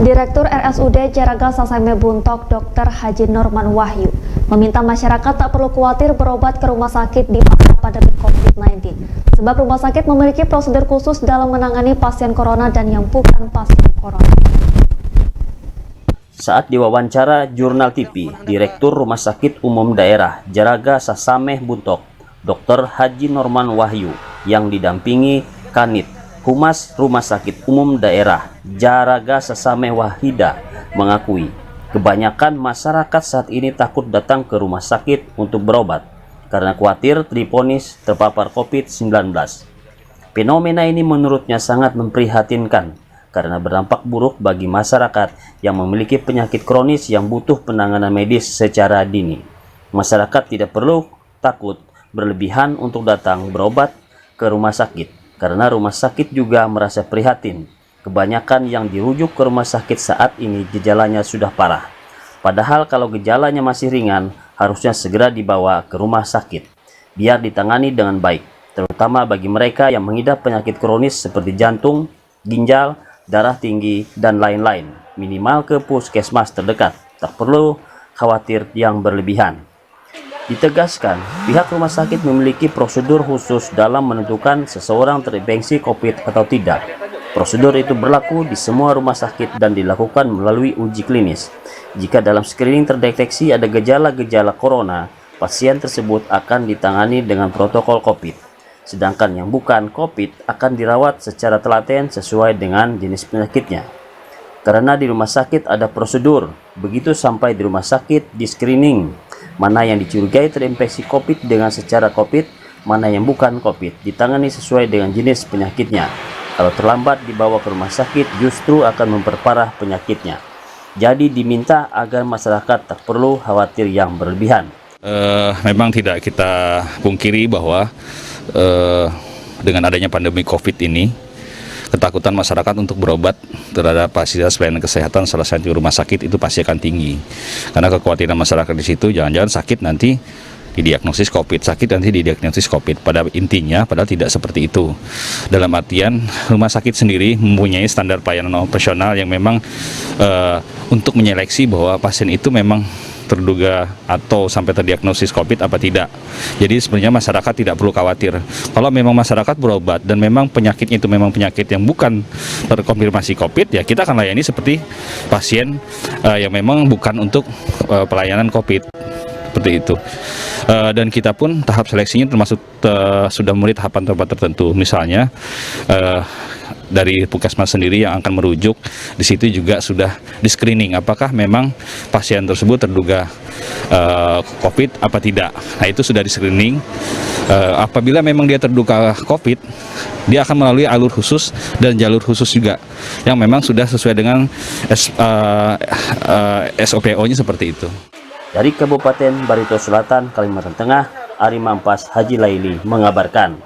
Direktur RSUD Jaraga Sasame Buntok Dr. Haji Norman Wahyu meminta masyarakat tak perlu khawatir berobat ke rumah sakit di masa pandemi COVID-19 sebab rumah sakit memiliki prosedur khusus dalam menangani pasien corona dan yang bukan pasien corona. Saat diwawancara Jurnal TV, Direktur Rumah Sakit Umum Daerah Jaraga Sasame Buntok Dr. Haji Norman Wahyu yang didampingi Kanit Humas Rumah Sakit Umum Daerah Jaraga Sasame Wahida mengakui kebanyakan masyarakat saat ini takut datang ke rumah sakit untuk berobat karena khawatir divonis terpapar COVID-19. Fenomena ini menurutnya sangat memprihatinkan karena berdampak buruk bagi masyarakat yang memiliki penyakit kronis yang butuh penanganan medis secara dini. Masyarakat tidak perlu takut berlebihan untuk datang berobat ke rumah sakit karena rumah sakit juga merasa prihatin. Kebanyakan yang dirujuk ke rumah sakit saat ini gejalanya sudah parah. Padahal kalau gejalanya masih ringan, harusnya segera dibawa ke rumah sakit biar ditangani dengan baik, terutama bagi mereka yang mengidap penyakit kronis seperti jantung, ginjal, darah tinggi, dan lain-lain. Minimal ke puskesmas terdekat, tak perlu khawatir yang berlebihan. Ditegaskan, pihak rumah sakit memiliki prosedur khusus dalam menentukan seseorang terinfeksi COVID atau tidak. Prosedur itu berlaku di semua rumah sakit dan dilakukan melalui uji klinis. Jika dalam screening terdeteksi ada gejala-gejala corona, pasien tersebut akan ditangani dengan protokol COVID. Sedangkan yang bukan COVID akan dirawat secara telaten sesuai dengan jenis penyakitnya. Karena di rumah sakit ada prosedur, begitu sampai di rumah sakit di screening mana yang dicurigai terinfeksi COVID dengan secara COVID, mana yang bukan COVID, ditangani sesuai dengan jenis penyakitnya. Kalau terlambat dibawa ke rumah sakit, justru akan memperparah penyakitnya. Jadi diminta agar masyarakat tak perlu khawatir yang berlebihan. Memang tidak kita pungkiri bahwa dengan adanya pandemi COVID ini, ketakutan masyarakat untuk berobat terhadap fasilitas pelayanan kesehatan salah satu rumah sakit itu pasti akan tinggi. Karena kekhawatiran masyarakat di situ jangan-jangan sakit nanti didiagnosis COVID, sakit nanti didiagnosis COVID. Pada intinya, padahal tidak seperti itu. Dalam artian, rumah sakit sendiri mempunyai standar pelayanan operasional yang memang untuk menyeleksi bahwa pasien itu memang terduga atau sampai terdiagnosis COVID apa tidak. Jadi sebenarnya masyarakat tidak perlu khawatir. Kalau memang masyarakat berobat dan memang penyakitnya itu memang penyakit yang bukan terkonfirmasi COVID, ya kita akan layani seperti pasien yang memang bukan untuk pelayanan COVID. Seperti itu. Dan kita pun tahap seleksinya termasuk sudah mulai tahapan-tahapan tertentu. Misalnya dari puskesmas sendiri yang akan merujuk, di situ juga sudah di screening apakah memang pasien tersebut terduga COVID apa tidak. Nah itu sudah di screening. Apabila memang dia terduga COVID, dia akan melalui alur khusus dan jalur khusus juga yang memang sudah sesuai dengan SOPO-nya seperti itu. Dari Kabupaten Barito Selatan, Kalimantan Tengah, Ari Mampas Haji Laili mengabarkan.